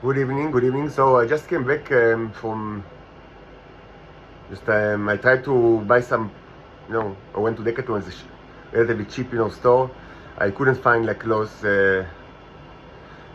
Good evening, good evening. So I just came back from I tried to buy some, I went to Decathlon, it's a relatively cheap, store. I couldn't find like clothes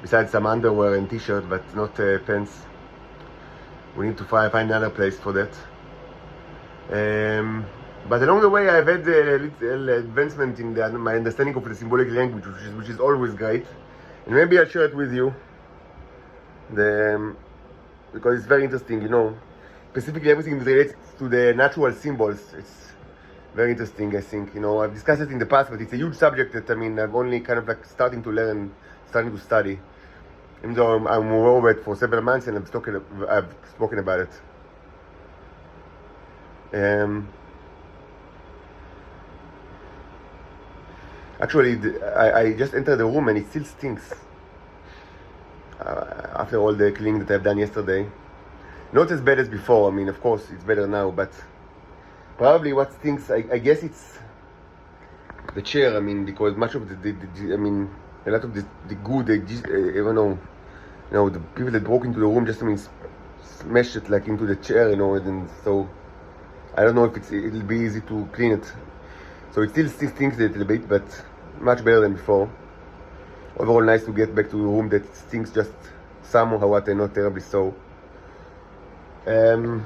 besides some underwear and t-shirt, but not pants. We need to find another place for that. But along the way, I've had a little advancement in my understanding of the symbolic language, which is always great. And maybe I'll share it with you. Because it's very interesting, specifically everything that relates to the natural symbols. It's very interesting, I think. I've discussed it in the past, but it's a huge subject that I've only kind of like starting to learn, starting to study. Even though I'm aware of it for several months and I've spoken about it. Actually, I just entered the room and it still stinks. After all the cleaning that I've done yesterday. Not as bad as before. Of course, it's better now, but probably what stinks, I guess it's the chair. Because much of a lot of the good, the people that broke into the room just, smashed it like into the chair, and so I don't know if it'll be easy to clean it. So it still stinks a little bit, but much better than before. Overall, nice to get back to a room that stinks just somehow, and not terribly so. I'm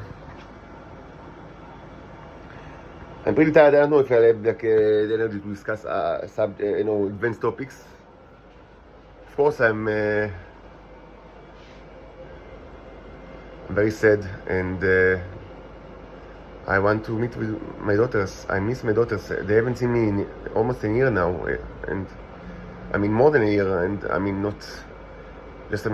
pretty tired. I don't know if I'll have the energy to discuss advanced topics. Of course, I'm very sad, and I want to meet with my daughters. I miss my daughters. They haven't seen me in almost a year now, and more than a year, and not just,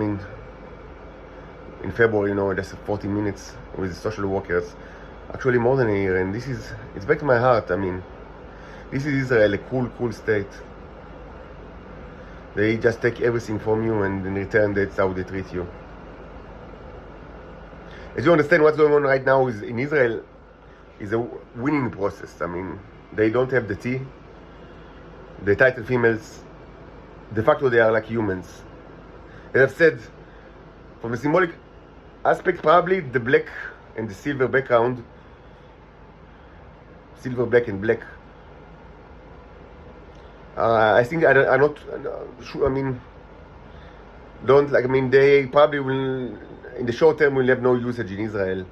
in February, just 40 minutes with social workers. Actually more than a year, and it's back to my heart. This is Israel, a cool state. They just take everything from you, and in return, that's how they treat you. As you understand, what's going on right now is in Israel is a winning process. They don't have the tea. The title females, de facto, they are like humans. As I've said, from a symbolic aspect, probably the black and the silver background, silver, black, and black. I think I'm not sure. They probably will, in the short term, will have no usage in Israel.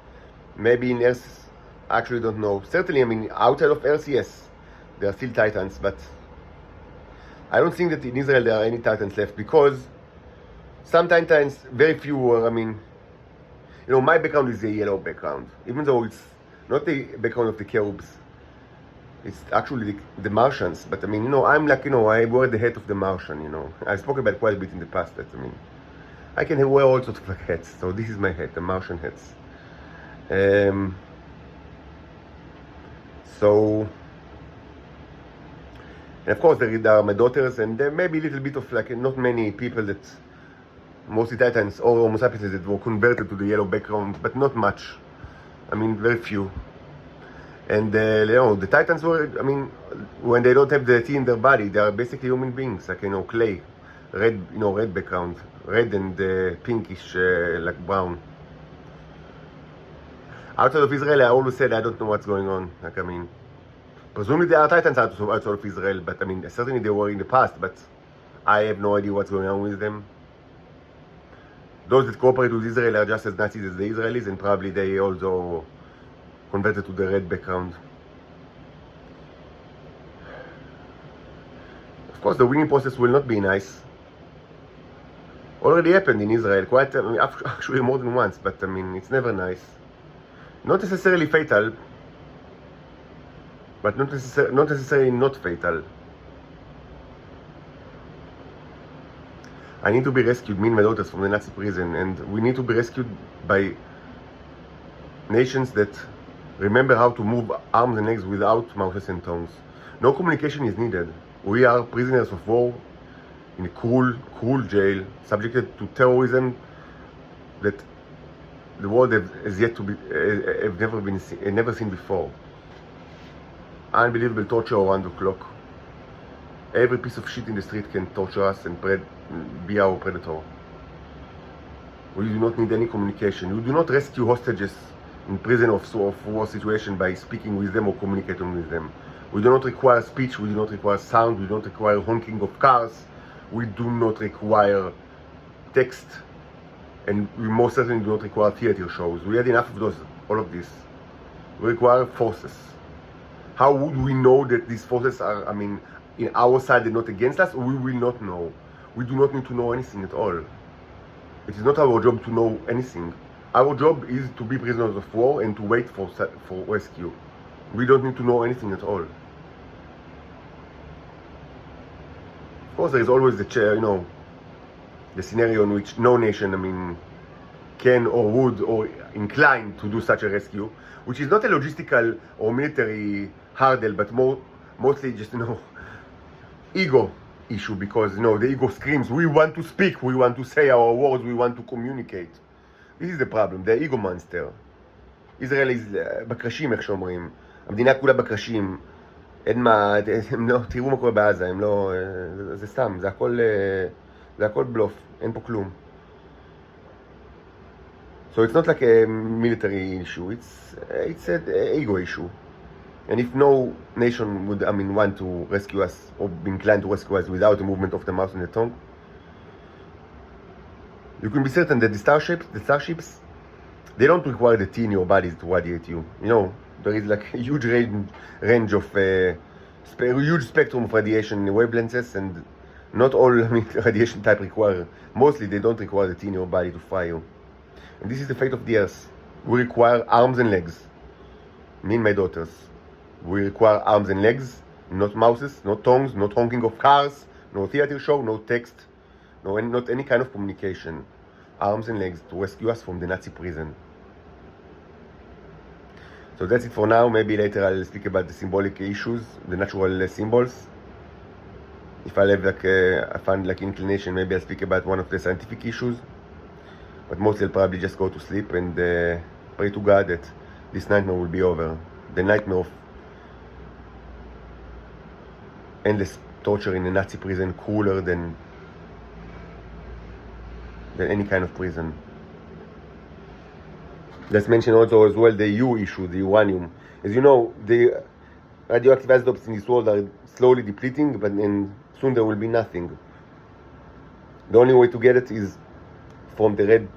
Maybe in Earth, actually don't know. Certainly, outside of Earth, yes, there are still Titans, but I don't think that in Israel there are any Titans left, because some Titans, very few are, my background is a yellow background, even though it's not the background of the cherubs. It's actually the Martians, but I'm like, I wear the hat of the Martian, I spoke about it quite a bit in the past, that, I can wear all sorts of hats, so this is my hat, the Martian hats. And of course, there are my daughters, and there may be a little bit of not many people that, mostly Titans or Homo sapiens, that were converted to the yellow background, but not much. Very few. And the Titans were, when they don't have the tea in their body, they are basically human beings, like, clay, red, red background, red and pinkish, like brown. Outside of Israel, I always said I don't know what's going on. Presumably there are Titans outside of Israel, but certainly they were in the past, but I have no idea what's going on with them. Those that cooperate with Israel are just as Nazis as the Israelis, and probably they also converted to the red background. Of course, the winning process will not be nice. Already happened in Israel, quite, actually more than once, but it's never nice. Not necessarily fatal, but not necessarily not fatal. I need to be rescued, me and my daughters, from the Nazi prison, and we need to be rescued by nations that remember how to move arms and legs without mouths and tongues. No communication is needed. We are prisoners of war in a cruel jail, subjected to terrorism that the world has yet to be, never seen before. Unbelievable torture around the clock. Every piece of shit in the street can torture us and be our predator. We do not need any communication. You do not rescue hostages in prison of war situation by speaking with them or communicating with them. We do not require speech, we do not require sound, we don't require honking of cars, we do not require text, and we most certainly do not require theater shows. We had enough of all of this. We require forces. How would we know that these forces are, in our side and not against us? We will not know. We do not need to know anything at all. It is not our job to know anything. Our job is to be prisoners of war and to wait for rescue. We don't need to know anything at all. Of course, there is always the scenario in which no nation, can or would or inclined to do such a rescue, which is not a logistical or military hurdle, but mostly just, ego issue, because, the ego screams, we want to speak, we want to say our words, we want to communicate. This is the problem, the ego monster. Israel is בקרשים, איך שאומרים. המדינה כולה בקרשים. אין מה, הם לא, תראו מה קורה בעזה, הם לא, זה סתם, זה הכל בלוף, אין פה כלום. So it's not like a military issue, it's an ego issue. And if no nation would, want to rescue us or be inclined to rescue us without the movement of the mouth and the tongue, you can be certain that the starships, they don't require the T in your bodies to radiate you. There is like a huge range of, huge spectrum of radiation wavelengths, and not all radiation type require, mostly they don't require the T in your body to fry you. And this is the fate of the earth. We require arms and legs. Me and my daughters. We require arms and legs, not mouths, no tongues, not honking of cars, no theater show, no text, not any kind of communication. Arms and legs to rescue us from the Nazi prison. So that's it for now. Maybe later I'll speak about the symbolic issues, the natural symbols. If I find inclination, maybe I'll speak about one of the scientific issues. But mostly I'll probably just go to sleep and pray to God that this nightmare will be over. The nightmare of endless torture in a Nazi prison, crueler than any kind of prison. Let's mention also as well the U issue, the uranium. As you know, the radioactive isotopes in this world are slowly depleting, but soon there will be nothing. The only way to get it is from the red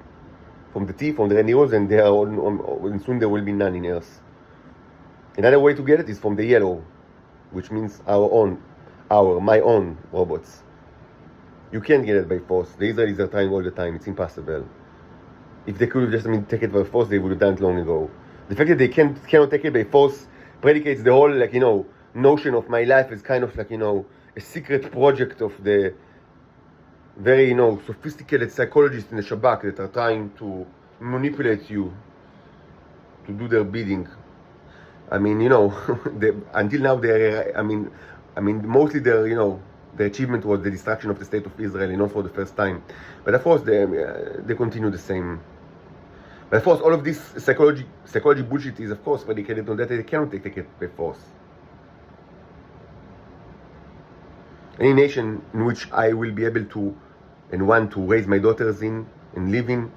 needles, and and soon there will be none in Earth. Another way to get it is from the yellow, which means my own robots. You can't get it by force. The Israelis are trying all the time. It's impossible. If they could have just take it by force, they would have done it long ago. The fact that they cannot take it by force predicates the whole notion of my life as kind of a secret project of the very sophisticated psychologists in the Shabak that are trying to manipulate you to do their bidding. Until now mostly the achievement was the destruction of the state of Israel, not for the first time. But of course, they continue the same. But of course, all of this psychology bullshit is, of course, predicated on that they cannot take it by force. Any nation in which I will be able to and want to raise my daughters in and live in,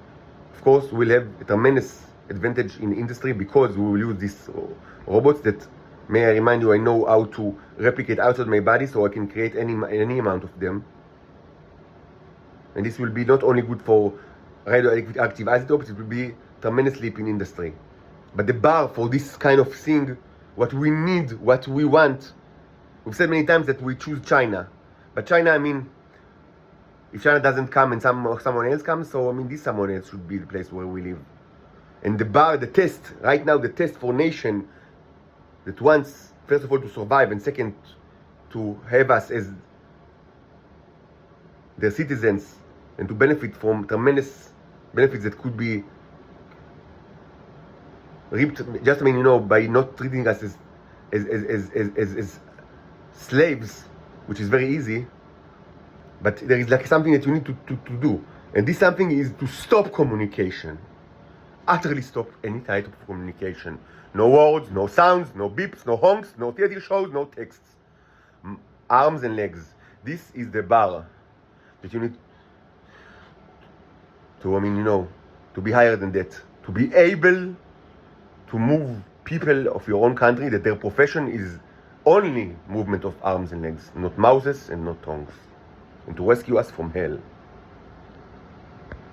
of course, will have a tremendous advantage in industry, because we will use these robots that, may I remind you, I know how to replicate outside my body, so I can create any amount of them. And this will be not only good for radioactive isotopes, it will be tremendous leap in industry. But the bar for this kind of thing, what we need, what we want, we've said many times that we choose China. But China, if China doesn't come and someone else comes, so this someone else should be the place where we live. And the test, right now, the test for nation that wants, first of all, to survive, and second, to have us as their citizens and to benefit from tremendous benefits that could be reaped just by not treating us as slaves, which is very easy. But there is something that you need to do, and this something is to stop communication. Utterly stop any type of communication. No words, no sounds, no beeps, no honks, no theater shows, no texts. Arms and legs. This is the bar that you need to, I mean, you know, to be higher than that, to be able to move people of your own country that their profession is only movement of arms and legs, not mouths and not tongues, and to rescue us from hell.